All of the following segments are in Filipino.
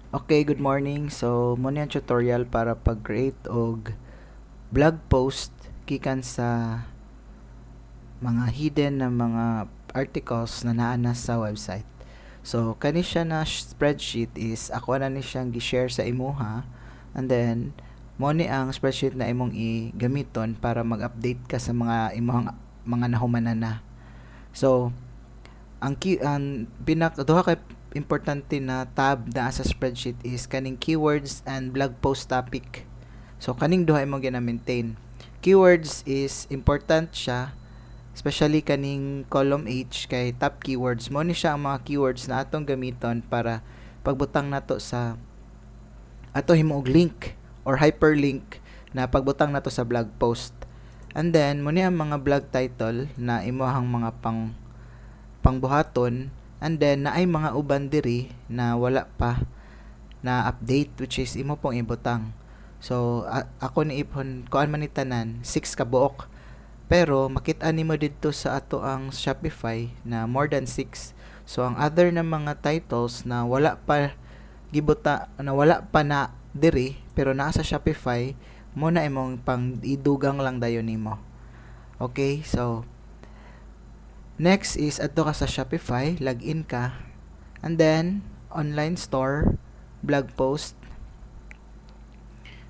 Okay, good morning. So, muna yung tutorial para pag-create og blog post gikan sa mga hidden na mga articles na naana sa website. So, kani siya na spreadsheet is ako na ni siyang gi-share sa imuha, and then mo ni ang spreadsheet na imong i-gamiton para mag-update ka sa mga imong mga nahumanan na. So, ang duha ka importante na tab na sa spreadsheet is kaning keywords and blog post topic. So kaning duha imong gina-maintain. Keywords is important siya, especially kaning column H kay top keywords mo ni siya ang mga keywords na atong gamiton para pagbutang nato sa ato himo og link or hyperlink na pagbutang nato sa blog post. And then mo ni ang mga blog title na imuhang mga pangbuhaton, and then naay mga uban diri na wala pa na update, which is imo pong ibutang. So ako ni ipon kuan man ni tanan 6 ka buok, pero makita nimo didto sa ato ang Shopify na more than 6. So ang other na mga titles na wala pa na diri pero naa sa Shopify mo na imong pang idugang lang dayon nimo. Okay, so next is adto ka sa Shopify, login ka, and then online store, blog post.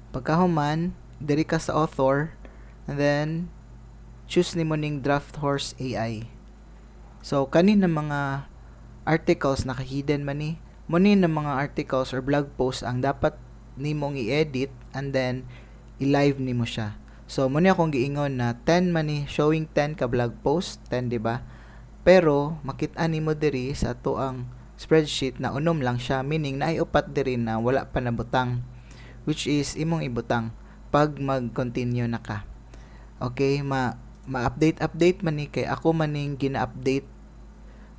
Pagkahuman, diri ka sa author, and then choose nimo ning Draft Horse AI. So kanin na mga articles naka-hidden man ni, mo ni na mga articles or blog post ang dapat nimong i-edit and then i-live nimo siya. So mo ni akong giingon na 10 man ni, showing 10 ka blog post, 10 di ba? Pero makita nimo diri sa ato ang spreadsheet na unom lang siya, meaning naay upat diri na wala pa nabutang, which is imong ibutang pag mag-continue na ka. Okay, ma-update man ni kay ako maning gina-update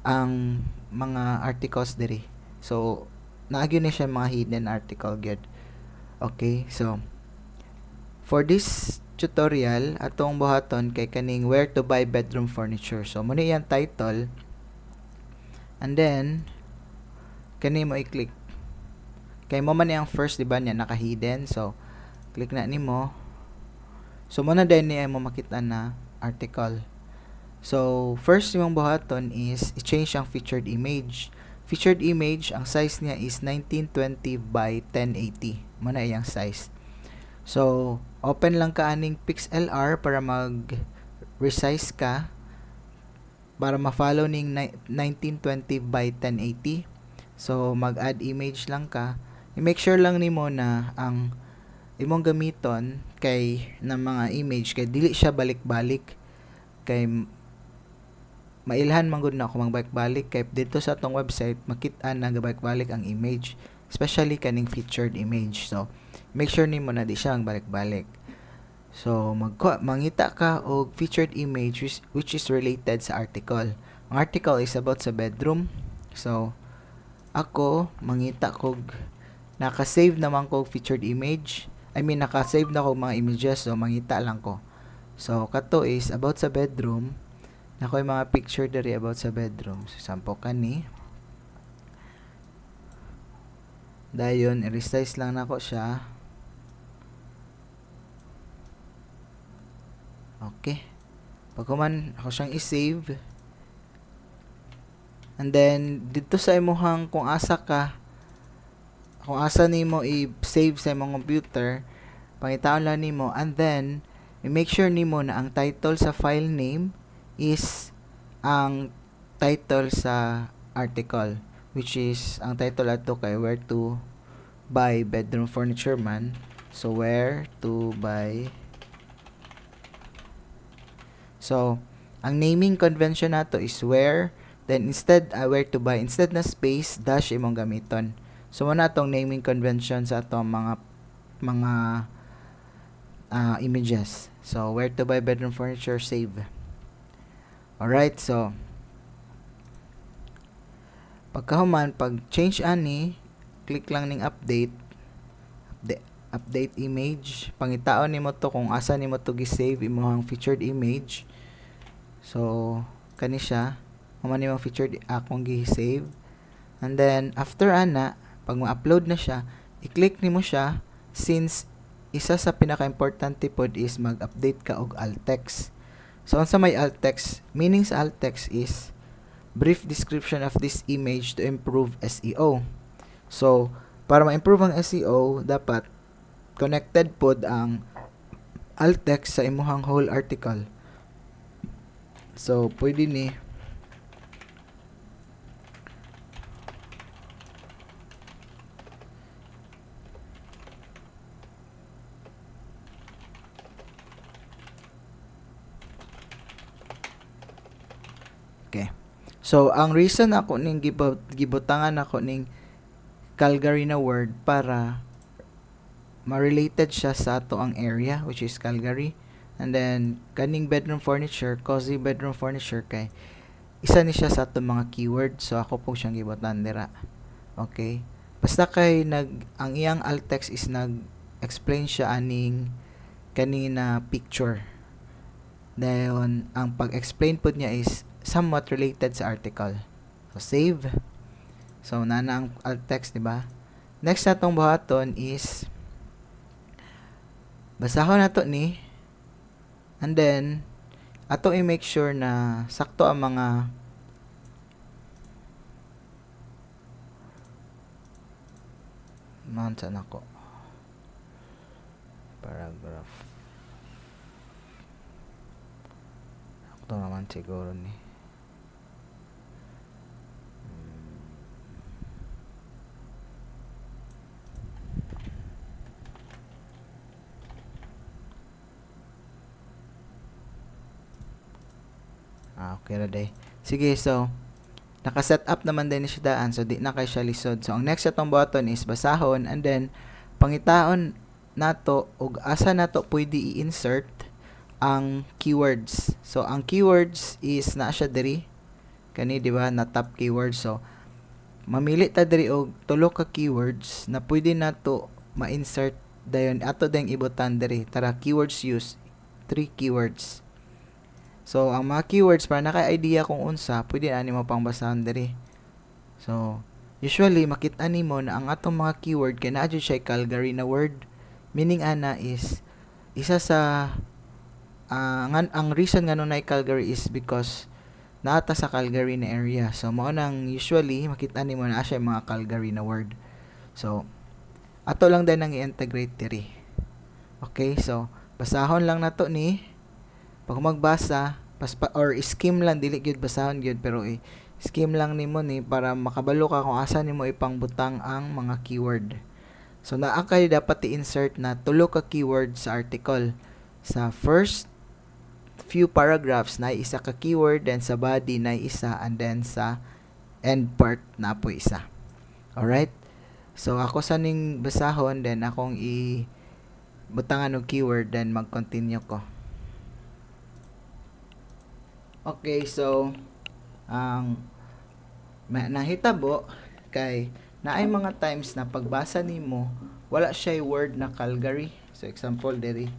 ang mga articles diri. So naagyo ni siya mga hidden article gyud. Okay, so for this tutorial atong buhaton kay kaning where to buy bedroom furniture. So muna yung title, and then kani mo i-click kay mo man yung first, di ba, niya naka-hidden. So click na nimo. So muna din niya mo makita na article. So first imong buhaton is i-change ang featured image. Featured image, ang size niya is 1920 by 1080. Muna iyang size. So open lang ka aning PixLR para mag-resize ka para ma-follow ning 1920 by 1080. So mag-add image lang ka. I-make sure lang nimo na ang imong gamiton kay na mga image kay dili siya balik-balik, kay mailhan man gud na ako magbalik-balik kay dito sa atong website makita na gabalik-balik ang image, especially kaning featured image. So make sure nimo na di siya ang balik-balik. So mangita ka og featured image which is related sa article. Ang article is about sa bedroom. So ako mangita kog naka-save naman ko featured image. I mean naka-save na ko mga images, so mangita lang ko. So kato is about sa bedroom. Nako yung mga picture diri about sa bedroom. So sample kani. Dayon i-resize lang nako siya. Okay. Pagkuman ako siyang i-save. And then dito sa imuhang kung asa nimo i-save sa imong computer, pangitaon lang nimo, and then i-make sure nimo na ang title sa file name is ang title sa article, which is ang title ato kay where to buy bedroom furniture man. So where to buy. So ang naming convention nato is where, then where to buy, instead na space dash imong gamiton. So muna atong naming convention sa atong mga images. So where to buy bedroom furniture, save. Alright, so pagkahuman, pag change ani, click lang ning update image. Pangitaon nimo to kung asa nimo to gi-save imong featured image. So kani siya, man nimo featured akong gi-save. And then after ana, pag ma-upload na siya, i-click nimo siya since isa sa pinaka-importante pod is mag-update ka og alt text. So unsa may alt text? Meaning sa alt text is brief description of this image to improve SEO. So para ma-improve ang SEO, dapat connected pod ang alt text sa imuhang whole article. So pwede ni Okay. So, ang reason ako ning gibutangan ako ning Calgary na word para ma-related siya sa ato ang area, which is Calgary. And then, kaning bedroom furniture, cozy bedroom furniture, kay isa ni siya sa ato mga keyword. So, ako po siyang gibutan dira. Okay. Basta kay ang iyang alt text is nag-explain siya aning kanina picture. Dayon, ang pag-explain po niya is somewhat related sa article. So, save. So, nana ang alt text, diba? Next natong buhaton is basahon nato ni, and then ato i-make sure na sakto ang mga saan ako paragraph. Sakto naman siguro ni. Okay na day. Sige, so naka-set up naman din ni siya daan, so di na kay siya lisod. So ang next atong button is basahon, and then pangitaon nato og asa nato pwede i-insert ang keywords. So ang keywords is na siya diri kani, di ba, na top keywords. So mamili ta diri og tulo ka keywords na pwede nato ma-insert dayon ato ding ibutan diri. Tara, keywords use 3 keywords. So, ang mga keywords, para naka-idea kung unsa, pwede na nimo pang basahan diri. So, usually, makita nimo na ang atong mga keyword, kaya na siya Calgary na word. Meaning, ana is, isa sa, ang reason nga nung na Calgary is because, naata sa Calgary na area. So, maunang usually, makita nimo na siya mga Calgary na word. So, ato lang din ang i-integrate diri. Okay, so, basahon lang nato ni, pag magbasa or skim lang, dili gyud basahon gyud, pero skim lang nimo ni para makabalo ka kung asa nimo ipangbutang ang mga keyword. So naa kay dapat i-insert na tulo ka keyword sa article. Sa first few paragraphs na isa ka keyword, then sa body na isa, and then sa end part na po isa. Alright? So ako sa ning basahon, then akong butangan og keyword, then mag-continue ko. Okay, so nahitabo kay naay mga times na pagbasa nimo wala siya word na Calgary. So example diri,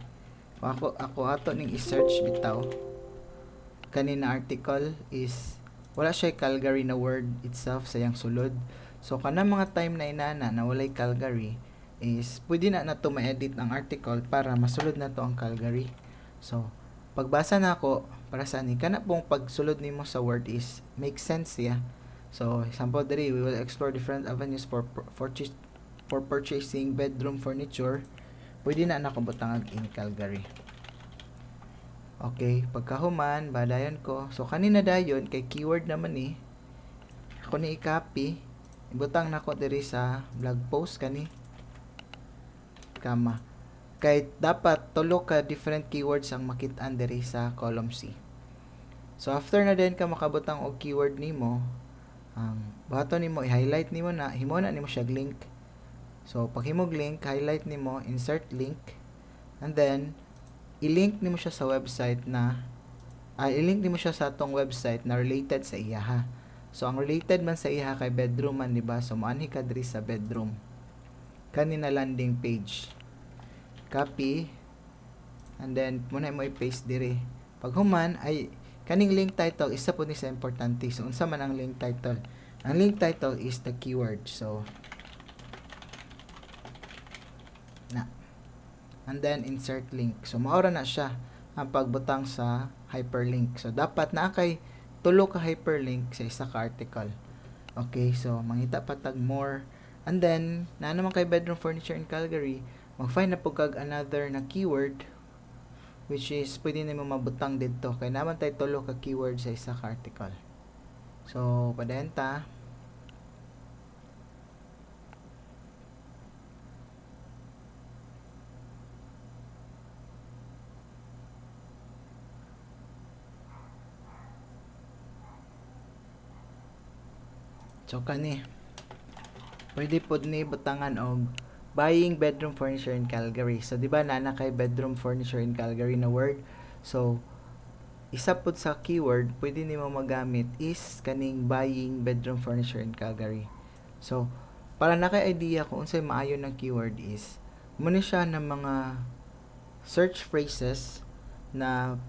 ako ato ning i-search bitaw kanina article is wala siya Calgary na word itself sa yang sulod. So kanang mga time na inana na walay Calgary is pwede na nato ma-edit ang article para masulod na to ang Calgary. So pagbasa na ako para sa ani kana pong pagsulod nimo sa word is make sense ya. So example diri, we will explore different avenues for purchasing bedroom furniture. Pwede na nakabutang in Calgary. Okay, pagkahuman badayon ko. So kanina dayon kay keyword naman ni ako ni i-copy, ibutang nako diri sa blog post kani kama. Kay dapat tulo ka different keywords ang makit-an diri sa column C. So after na din ka makabutang og keyword nimo, ang buhaton nimo i-highlight nimo na, himo na nimo siya link. So pag himog link, highlight nimo, insert link, and then i-link nimo siya sa website na i-link nimo siya sa atong website na related sa iya ha. So ang related man sa iya kay bedroom man, di ba? So maanhi ka diri sa bedroom. Kanina landing page. Copy, and then muna mo i-paste diri. Pag human ay kaning link title isa po ni sa importante. So unsa man ang link title? Ang link title is the keyword. So na. And then insert link. So maura na siya ang pagbutang sa hyperlink. So dapat na kay tulo ka hyperlink sa isa ka article. Okay, so mangita patag more. And then na naman kay bedroom furniture in Calgary, mag-find na po kag another na keyword, which is pwede nimo mabutang dito kay naman tay tulo ka keyword sa isa ka article. So padenta. So kani pwede pod ni butangan og buying bedroom furniture in Calgary. So di ba na kay bedroom furniture in Calgary na word. So isa pod sa keyword pwede nimo magamit is kaning buying bedroom furniture in Calgary. So para na kay idea kung unsay maayo ng keyword is muna siya ng mga search phrases na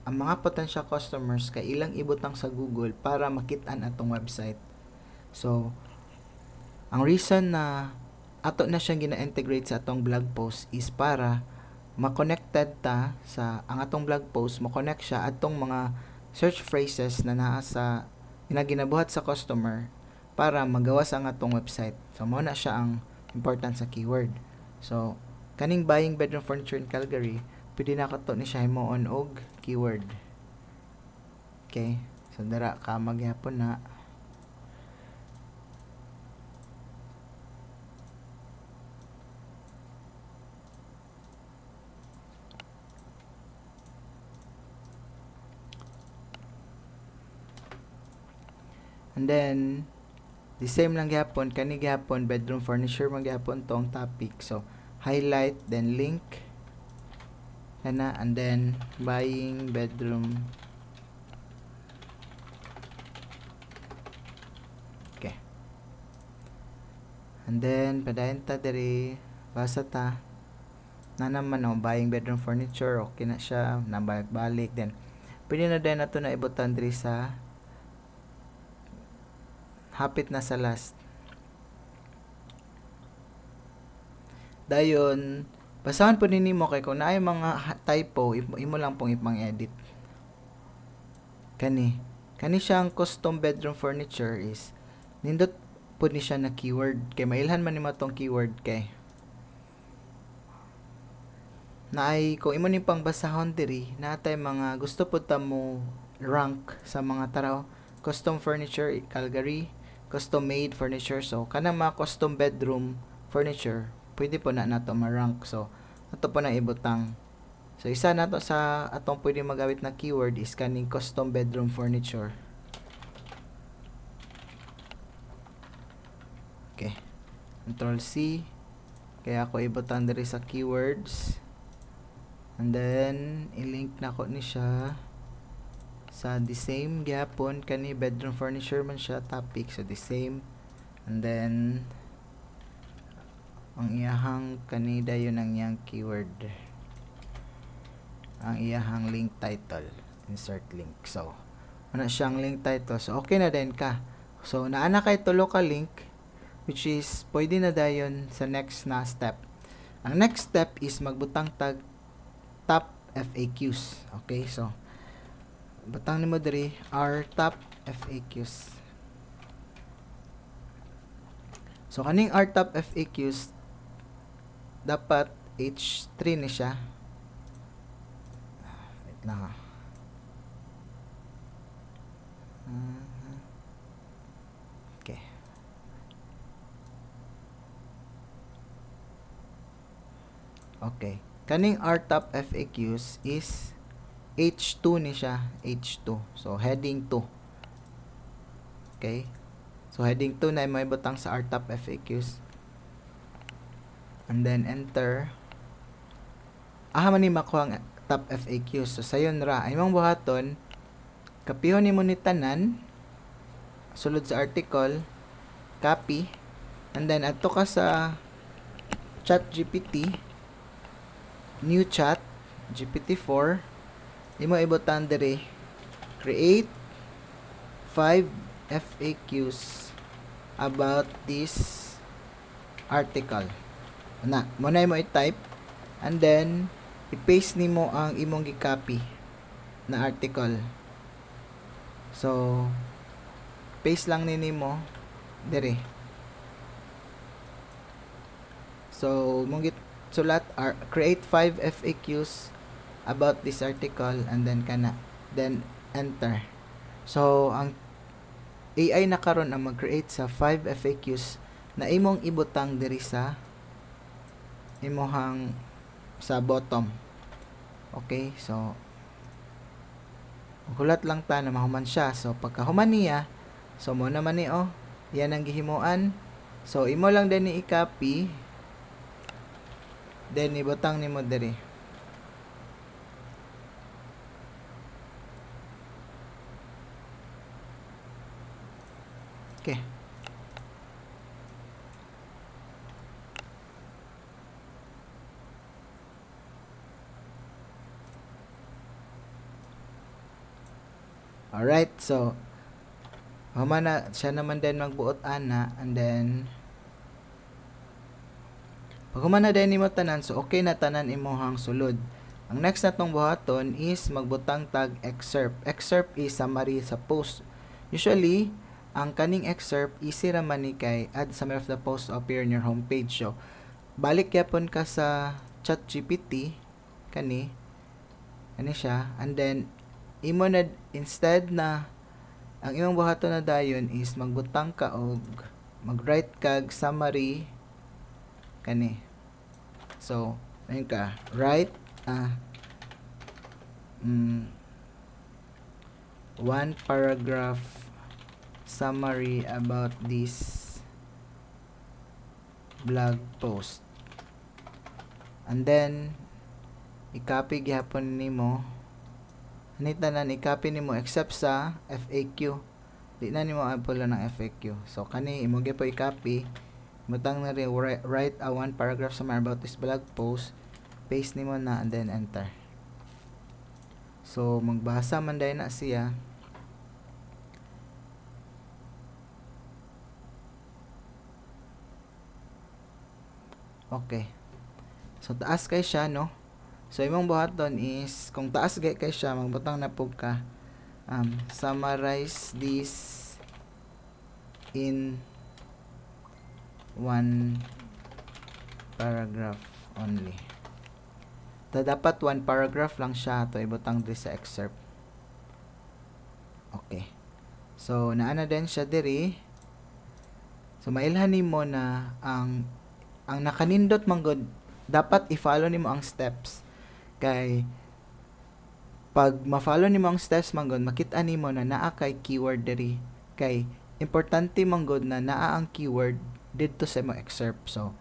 ang mga potential customers kay ilang ibutang sa Google para makit-an atong website. So, ang reason na ato na siyang gina-integrate sa atong blog post is para ma-connected ta sa ang atong blog post, ma-connect siya atong mga search phrases na naa sa ginabuhat sa customer para magawas ang atong website. So, mao na siya ang important sa keyword. So, kaning buying bedroom furniture in Calgary, pwede na kato ni siya himuon og keyword. Okay? So, dara ka magyapon na. And then, the same lang gyapon, kani gyapon, bedroom furniture man gyapon tong topic. So, highlight, then link, kana, and then, buying bedroom. Okay. And then, padayon ta diri, basa ta, na naman, buying bedroom furniture, okay na siya, nabalik-balik, then, pwede na din nato na ibutan diri sa hapit na sa last. Dayon, basahan po ninyo kay kung naay mga typo, imo lang pong ipang-edit. Kani siyang custom bedroom furniture is nindot po ni siya na keyword kay mailhan man nimo tong keyword kay naay kung imo ni pang basahon diri natay mga gusto po ta mo rank sa mga taraw custom furniture Calgary, custom made furniture. So kanang mga custom bedroom furniture pwede po na nato ma-rank. So ato po na ibutang. So isa nato sa atong pwede magamit na keyword is kaning custom bedroom furniture. Okay. Control C. Kaya ako ibutang diri sa keywords. And then i-link na ko ni siya sa the same gyapon kani bedroom furniture man siya topic, so the same. And then ang iyahang kani dayon ang iyang keyword, ang iyahang link title, insert link. So ana siyang link title, so okay na din ka. So naana kay tulo ka link which is pwede na dayon sa next na step. Ang next step is magbutang tag top FAQs. Okay, so butang nimo diri our top FAQs. So kaning our top FAQs dapat H3 ni siya. Wait lang ha. Okay. Okay. Kaning our top FAQs is H2 ni siya, H2. So heading 2. Okay? So heading 2 na may butang sa our top FAQs. And then enter. Man ni makuha ang top FAQs. So sayon ra ay mong buhaton kapihon nimo ni tanan sulod sa article, copy, and then adto ka sa ChatGPT, new chat, GPT-4, imo ibutan diri create 5 FAQs about this article. mo na mo i-type, and then i-paste nimo ang imong gi-copy na article. So paste lang nimo dire. So mong sulat create 5 FAQs about this article, and then then enter. So ang AI na karon ang mag-create sa 5 FAQs na imong ibutang diri sa imuhang sa bottom. Okay, so hulat lang ta na mahuman siya. So pagka human niya, so mo naman ni yan ang gihimuan. So imo lang din ni i-copy, then ibutang nimo diri. Okay. Alright, so human na siya naman din magbuot ana, and then pag human na din nimo tanan, so okay na tanan imuhang sulod. Ang next natong buhaton is magbutang tag excerpt. Excerpt is summary sa post. Usually ang kaning excerpt easy ra man ni kay add summary of the post appear on your homepage. So balik yapon ka sa ChatGPT kani siya, and then imo na instead na ang imong buhaton na dayon is magbutang ka og mag-write kag summary kani. So ayun ka, write one paragraph summary about this blog post, and then i-copy gyapon nimo tanan, i-copy nimo except sa FAQ. Di na nimo apolo ng FAQ. So kani imo gyapon i-copy, butang na rin write a one paragraph summary about this blog post, paste nimo na, and then enter. So magbasa man dai na siya. Okay. So taas kay siya, no? So imong buhaton is kung taas kay siya, magbutang na pug ka summarize this in one paragraph only. Dapat one paragraph lang siya to ibutang diri sa excerpt. Okay. So naana din siya diri. So mailhan nimo na ang nakanindot man gud, dapat i-follow nimo ang steps. Kay pag ma-follow nimo ang steps man gud, makita nimo na naa kay keyword diri. Kay importante man gud na naa ang keyword didto sa imong excerpt. So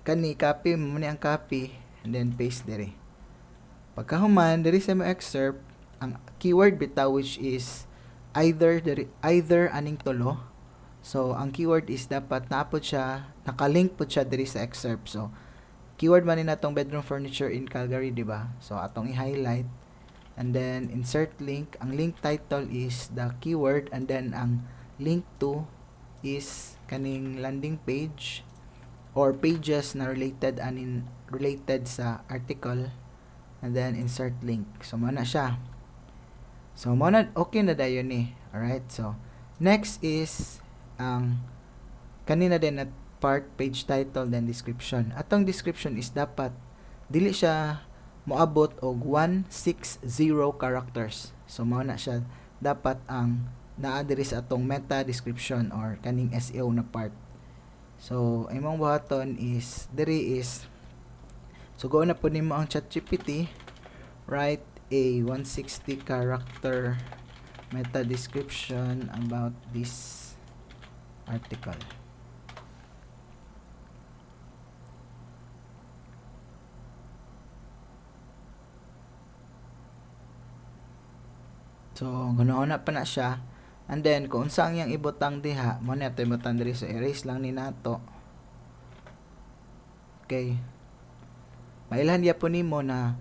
kani copy mo ni ang copy, and then paste diri. Pagka human diri sa imong excerpt, ang keyword bitaw which is either aning tulo. So ang keyword is dapat naapod siya, nakalink po siya diri sa excerpt. So keyword man ni natong bedroom furniture in Calgary, di ba? So atong i-highlight, and then insert link. Ang link title is the keyword, and then ang link to is kaning landing page or pages na related sa article, and then insert link. So mo na siya. So mo na okay na dayon ni. Alright, so next is ang kanina din at part, page title, then description. Atong description is dapat dili siya moabot og 160 characters. So mao na siya dapat ang naa diri sa atong meta description or kaning SEO na part. So imong buhaton is diri is sugo na po nimo ang ChatGPT, write a 160 character meta description about this article. So guna-una pa na siya, and then kung saan yang ibutang diha mo na ito ibutang diri, so erase lang ni nato. Okay, mailhan gyapon nimo na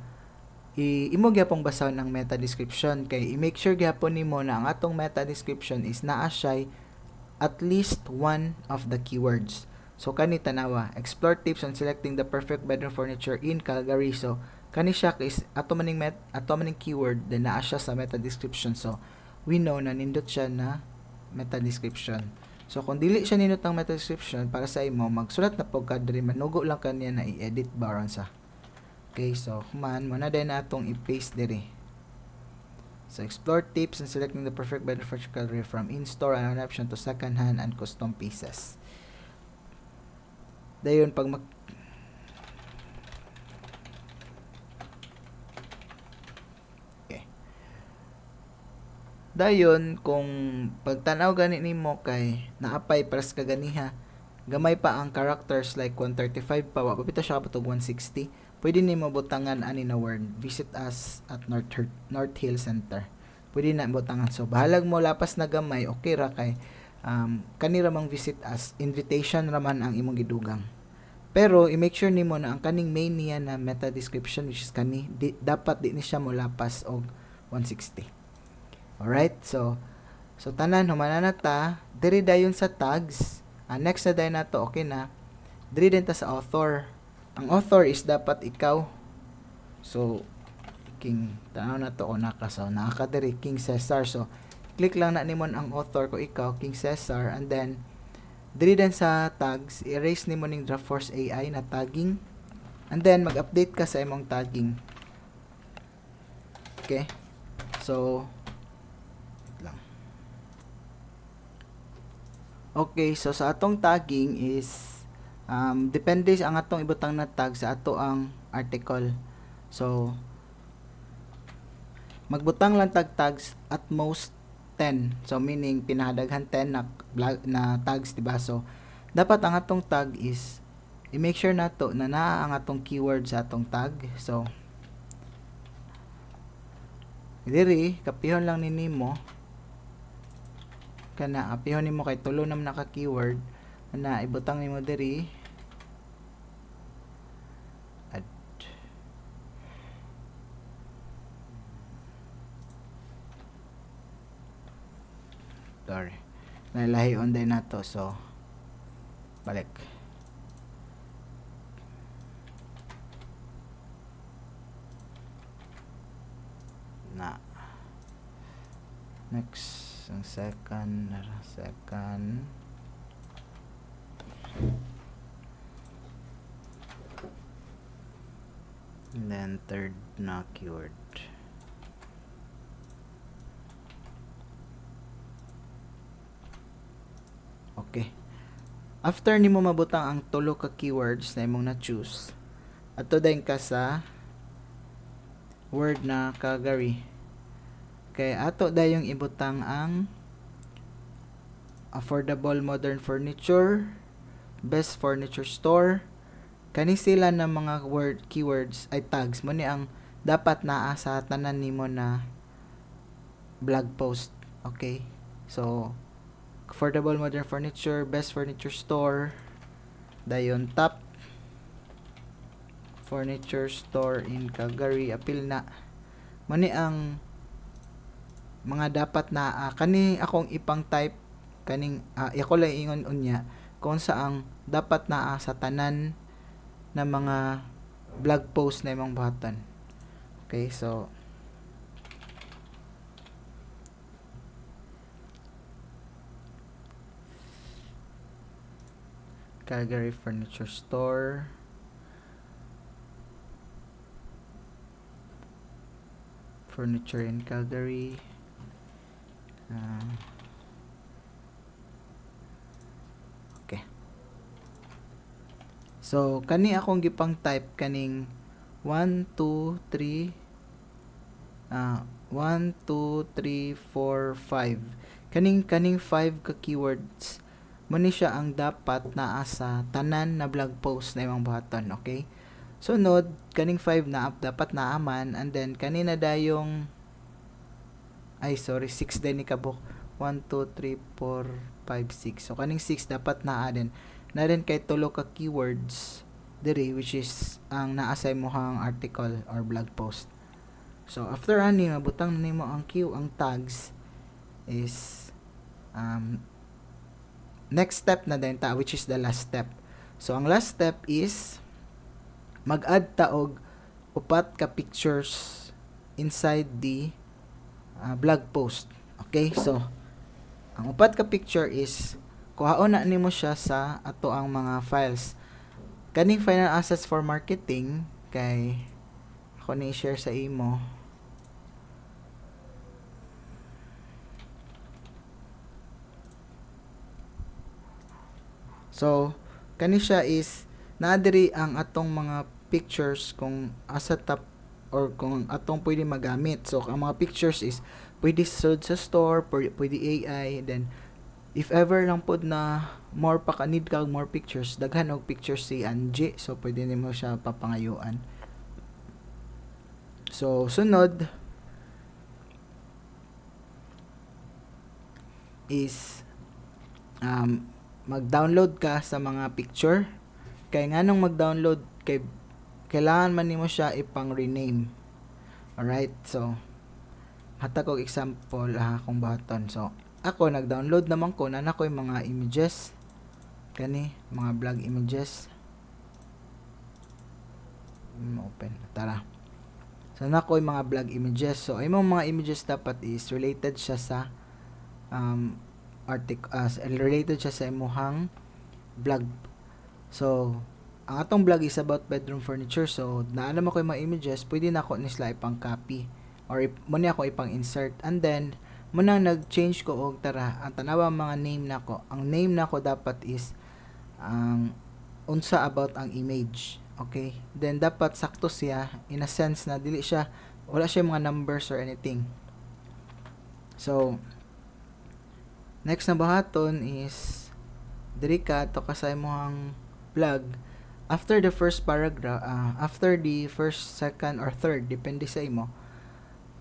imo gyapong basahon ang meta description, kay i-make sure gyapon nimo na ang atong meta description is naa siya at least one of the keywords. So kani tanawa, explore tips on selecting the perfect bedroom furniture in Calgary. So kani siya is ato maning keyword then naa siya sa meta description. So we know na nindot siya na meta description. So kung dili siya nindot ang meta description para sa imo, magsulat na pog ka diri, manugo lang kaniya na i-edit ba aron sa. Okay, so man mo na din atong i-paste diri. So explore tips and selecting the perfect bedroom furniture Calgary from in-store and option to second-hand and custom pieces. Dayon pag okay. Dayon kung pagtanaw gani nimo kay naapay pras ka ganiha, gamay pa ang characters like 135 pa, wa pa siya patog 160. Pwede nimo butangan ani na word, visit us at North Hill Center. Pwede na butangan. So bahalag mo lapas na gamay, okay ra kay kani ra mang visit us, invitation raman ang imong gidugang. Pero i-make sure nimo na ang kaning main niya na meta description which is kani dapat di ni siya mo lapas og 160. Alright? So tanan humana na ta, diri dayon sa tags. Next na dayon nato, okay na. Diri din ta sa author. Ang author is dapat ikaw. So King tanaw na to o naka diri King Cesar. So click lang na nimon ang author ko ikaw King Cesar, and then diri din sa tags erase nimo ning DraftHorse AI na tagging, and then mag-update ka sa imong tagging. Okay? So lang. Okay, so sa atong tagging is depende ang atong ibutang na tag sa ato ang article. So magbutang lang tags at most 10. So meaning pinahadaghan 10 na tags, diba? So dapat ang atong tag is i-make sure nato na naa ang atong keyword sa atong tag. So diri kapihon lang ni nimo kana apihon nimo kay tulo nam naka keyword na ibutang nimo diri. Sorry. Nalahi on day na to. So, balik. Na. Next. Ang second. And then third na keyword. Okay. After nimo mabutang ang tulo ka keywords na imong na-choose, ato dayon ka sa word na Calgary. Kay ato dayong ibutang ang affordable modern furniture, best furniture store. Kani sila na mga keywords ay tags mo ni ang dapat naa sa tanan nimo na blog post. Okay? So affordable modern furniture, best furniture store, dayon top furniture store in Calgary, apil na mani ang mga dapat na kani akong ipang type kaning ako lang ingon unya kung saang dapat naa sa tanan na mga blog post na imong buhatan. Okay, so Calgary Furniture Store, furniture in Calgary, okay. So kani akong gipang type kaning 1 2 3 1 2 3 4 5 kaning 5 ka keywords mo ni siya ang dapat naa sa tanan na blog post na imong buhaton. Okay, sunod kaning 5 na dapat naaman, and then kanina dayong 6 din ni kabuk 1 2 3 4 5 6. So kaning 6 dapat naa din na rin kay tulo ka keywords diri which is ang naa sa imong article or blog post. So after ani mabutang nimo ang tags is next step na din ta, which is the last step. So ang last step is mag-add ta og upat ka pictures inside the blog post. Okay, so ang upat ka picture is kuhaon na nimo siya sa ato ang mga files. Kaning final assets for marketing kay ako ni share sa imo. So kani siya is naadiri ang atong mga pictures kung asa top or kung atong pwede magamit. So ang mga pictures is pwede sold sa store, pwede AI, then if ever lang pod na more pa ka need ka more pictures, daghan og pictures si Angie, so pwede nimo siya papangayuan. So sunod is mag-download ka sa mga picture. Kay nganong mag-download kay kailangan man nimo siya ipang rename. Alright, so hatag og example kung baton. So ako nag-download naman ko na ko yung mga images, kani mga blog images. Open, tara. So na ko yung mga blog images. So ay mga images dapat is related siya sa related siya sa imuhang blog. So ang atong blog is about bedroom furniture. So naano mo ko yung mga images, pwede na ako ni sila ipang copy or muna ako ipang insert, and then muna nag-change ko og tara ang tanawa mga name nako. Ang name nako dapat is ang unsa about ang image. Okay, then dapat sakto siya in a sense na dili siya, wala siya mga numbers or anything. So next na bahaton is diri ka to kasay mo ang blog. After the first paragraph, after the first, second, or third, depende sa imo,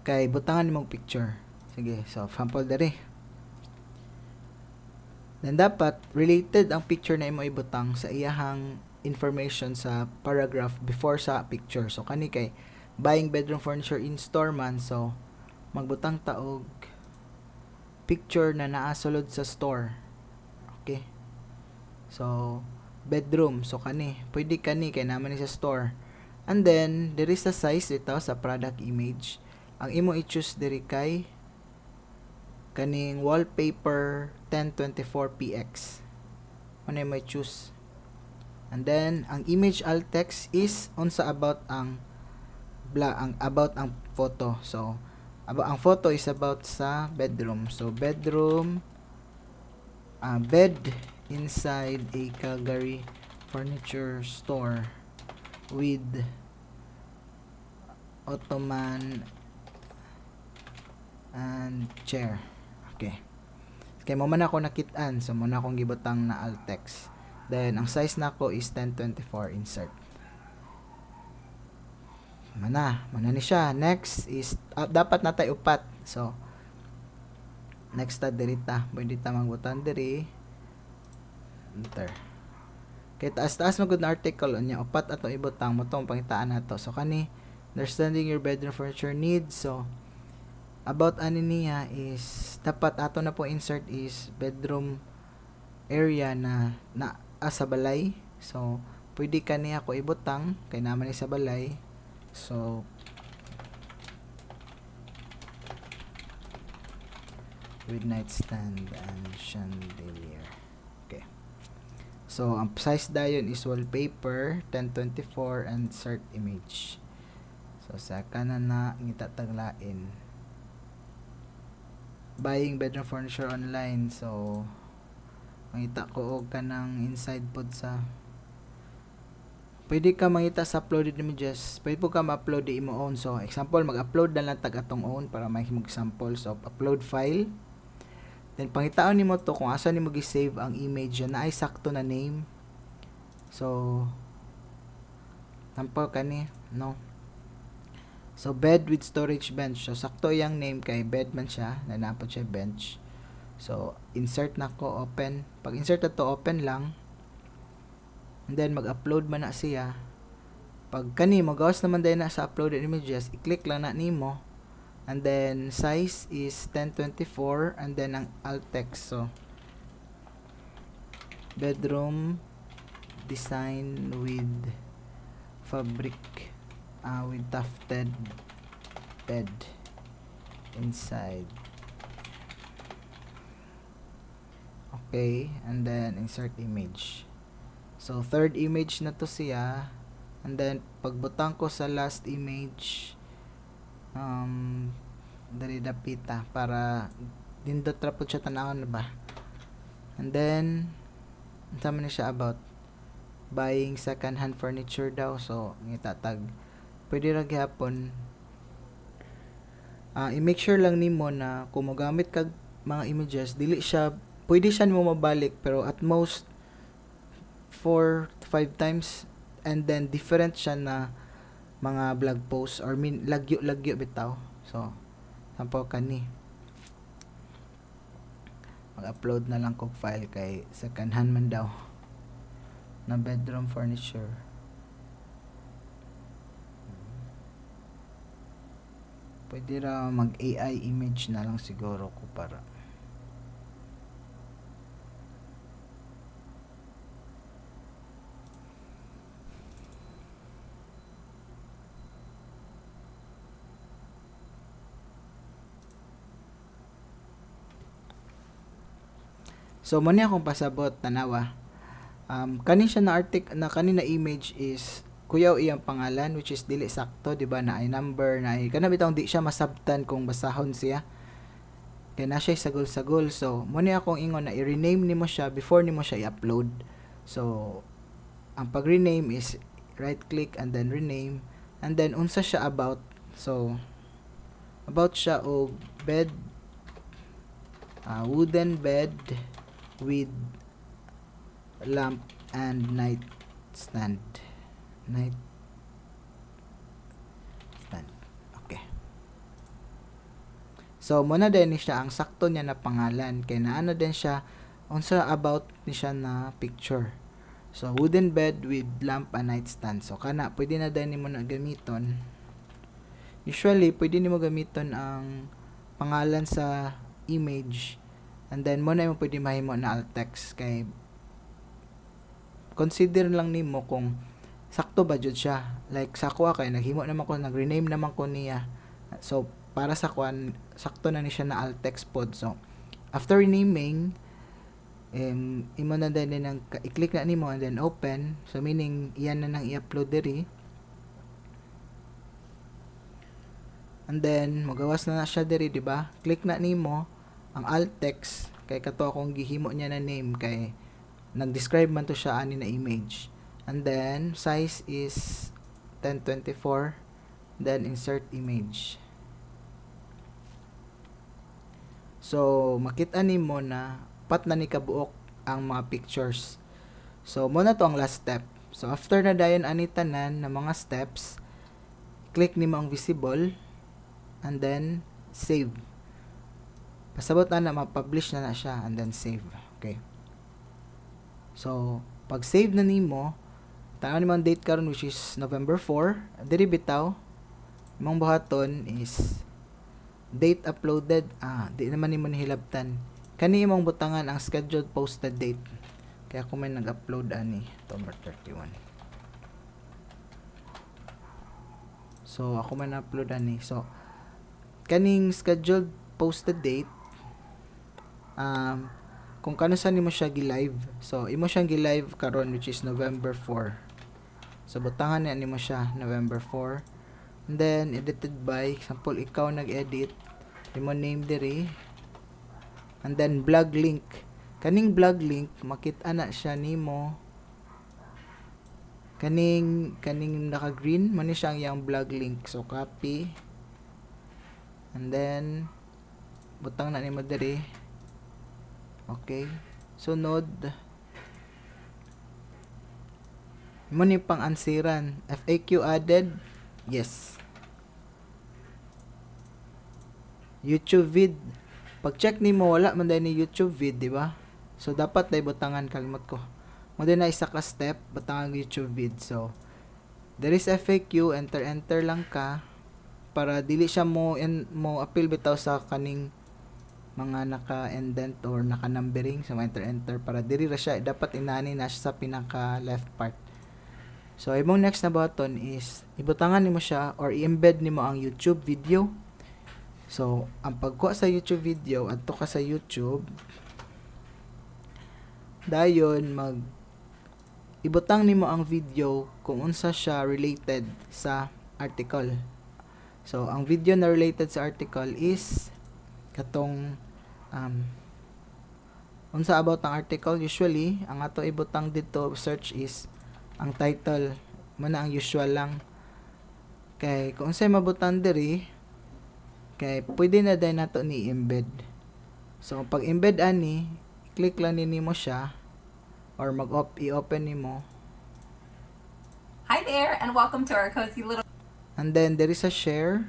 kay butangan mong picture. Sige, so sample diri. Then dapat related ang picture na imo ibutang sa iyahang information sa paragraph before sa picture. So kani kay buying bedroom furniture in store man, so magbutang ta og picture na naa sulod sa store. Okay, so bedroom, so kani pwede kani kay naman ni sa store. And then there is a size dito sa product image. Ang imo i-choose diri kay kaning wallpaper 1024px. Ano mo i-choose. And then ang image alt text is unsa about ang about ang photo. So ang photo is about sa bedroom. So bedroom, bed inside a Calgary furniture store with ottoman and chair. Okay. Kaya mo man ako nakit-an, so muna akong gibutang na alt text. Then ang size nako is 1024 insert. Mana ni siya. Next is dapat natay upat. So next ta diri ta, pwede ta magbutang diri. Enter. Kay taas-taas magud na article unya upat ato ibutang mo tong pangitaan nato. So kani understanding your bedroom furniture needs. So about ani niya is dapat ato na po insert is bedroom area na sa balay. So pwede kani ako ibutang kay naman ni sa balay. So with nightstand and chandelier. Okay. So ang size dayon is wallpaper 1024 and insert image. So sa kanan na ngitataglain. Buying bedroom furniture online. So mangita ko og kanang inside pod sa pwede ka mangita sa uploaded images. Pwede po ka ma-upload di imo own. So example mag-upload na lang tag atong own para may mag-sample. So upload file. Then pangitaon nimo to kung asa nimo gi-save ang image na ay sakto na name. So sample kani no. So bed with storage bench. So sakto yang name kay bed man siya, nanapod siya bench. So insert nako open. Pag insert na to open lang. And then mag-upload man na siya. Pag kani magawas naman din na sa uploaded images, i-click lang na nimo. And then size is 1024 and then ang alt text. So bedroom design with fabric with tufted bed inside. Okay, and then insert image. So third image na to siya, and then pagbutang ko sa last image, dali dapita para dindot ra pud siya tanawon na ba. And then sama na siya about buying second hand furniture daw. So itatag pwede ra gyapon. I-make sure lang nimo na kung mogamit kag mga images, dili siya pwede siya mo mabalik, pero at most 4 to 5 times, and then different siya na mga blog posts or lagyo bitaw. So sampo kani mag-upload na lang kog file kay second hand man daw na bedroom furniture. Pwede ra mag AI image na lang siguro ko para so mo niya akong pasabot tanawa. Kani siya na kanina image is kuyaw iyang pangalan, which is dili sakto, di ba, na ay number na ay kana bitong di siya masabtan kung basahon siya kaya na siya sagol-sagol. So mo niya akong ingon na i-rename nimo siya before nimo siya i-upload. So ang pag-rename is right click and then rename, and then unsa siya about. So about siya og bed, wooden bed with lamp and nightstand. Okay. So muna din ni siya ang sakto niya na pangalan kay naano din siya unsa about ni siya na picture. So wooden bed with lamp and nightstand. So kana pwede na din nimo na gamiton. Usually pwede nimo gamiton ang pangalan sa image, and then mo na mo pwede mahimo na alt text kay consider lang nimo kung sakto ba jud siya. Like sa kuha kay naghimo naman ko, nag-rename naman ko niya. So para sa kuan sakto na ni siya na alt text pod. So after renaming, imo na din nang i-click na nimo and then open. So meaning iyan na nang i-upload diri. And then magawas na siya diri, di ba? Click na nimo ang alt text kay kato akong gihimo niya na name kay nag-describe man to siya ani na image. And then size is 1024, then insert image. So makita nimo na pat na ni kabuok ang mga pictures. So mo na to ang last step. So after na dayon ani tanan na mga steps, click nimo ang visible and then save. Pasabot na ma-publish na siya and then save. Okay. So pag save na nimo, tanaw nimo ang date karon which is November 4. Diri bitaw imong buhaton is date uploaded. Di naman nimo nihilabtan. Kani imong butangan ang scheduled posted date. Kaya ako may nag-upload ani October 31. So ako may na-upload ani. So kaning scheduled posted date, kung kano sa nimo siya gi-live. So imo siyang gi-live karon which is November 4. So butangan niya nimo siya November 4. And then edited by, example ikaw nag-edit, imo name diri. And then blog link. Kaning blog link makita na siya nimo. Kaning naka-green man ni siya ang iyang blog link. So copy. And then butang na nimo diri. Okay. Sunod. Mo ni pang ansiran. FAQ added. Yes. YouTube vid. Pag check nimo wala man dahil ni YouTube vid, di ba? So dapat dai butangan, kalimot ko. Mo din na isa ka step butangan YouTube vid. So there is FAQ, enter lang ka para dili siya mo appeal bitaw sa kaning mga naka-indent or naka-numbering sa enter para diri ra siya dapat inani na siya sa pinaka left part. So imong next na button is ibutangan nimo siya or i-embed nimo ang YouTube video. So ang pagkuha sa YouTube video adto ka sa YouTube dayon ibutang nimo ang video kung unsa siya related sa article. So ang video na related sa article is katong unsa about ang article. Usually ang ato ibutang dito search is ang title mo na ang usual lang kay kung unsay mabutan diri kay pwede na din nato ni embed. So pag embed ani click lang nimo siya or i-open nimo. Hi there and welcome to our cozy little And then there is a share,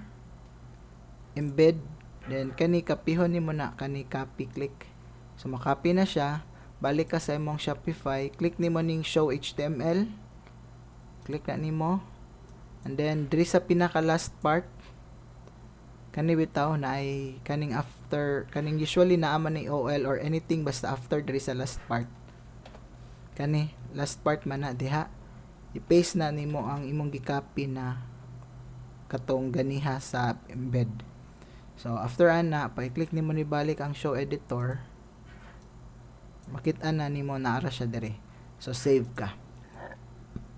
embed, then kani kapihon nimo na kani copy click. So makopy na siya, balik ka sa imong Shopify, click nimo ning show HTML. Click na nimo. And then diri sa pinaka last part kani bitaw na ay kaning after kaning usually naaman ni OL or anything basta after diri sa last part. Kani last part man na diha. I-paste na nimo ang imong gi-copy na katong ganiha sa embed. So after ana pa-click nimo ni balik ang show editor. Makita na nimo na ara siya dire. So save ka.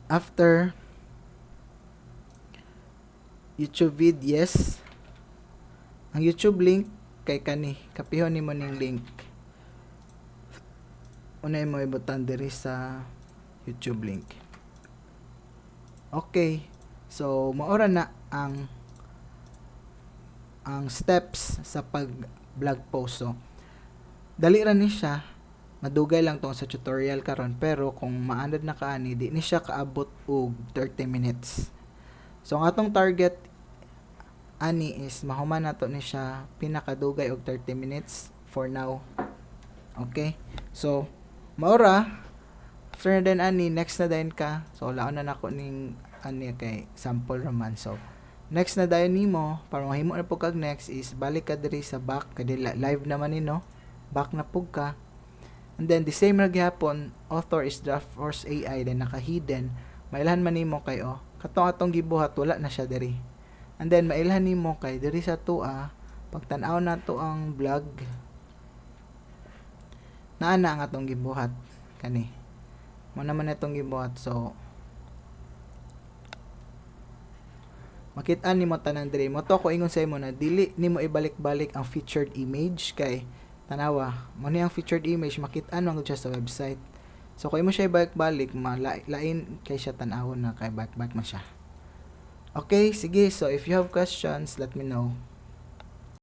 After YouTube vid, yes. Ang YouTube link kay kani, kapihon nimo ning link. Unay mo ibutan diri sa YouTube link. Okay. So maora na ang steps sa pag-blog post. So dali ra ni siya. Madugay lang tong sa tutorial karon pero kung maanad na kaani di ni siya kaabot og 30 minutes. So ang atong target ani is mahuman nato ni siya pinakadugay og 30 minutes for now. Okay? So maura after na din ani next na din ka. So laon na nako ning ani kay sample raman. So next na dayon nimo para mahimo na pug kag next is balik ka diri sa back kay live naman ni no. Back na pug ka. And then the same ra gyapon author is Draft Horse AI then naka-hidden. Mailhan man nimo kay katong atong gibuhat wala na siya diri. And then mailhan nimo kay diri sa tua pagtan-aw nato ang vlog naa na ang atong gibuhat kani. Mo naman atong gibuhat so makita nimo tanan diri mo to ko ingon sa imo na dili nimo ibalik-balik ang featured image kay tanawa mo ni ang featured image makita man gud siya sa website. So kung imo siya ibalik-balik lain kay siya tan-awon na kay balik-balik man siya. Okay, sige. So if you have questions, let me know.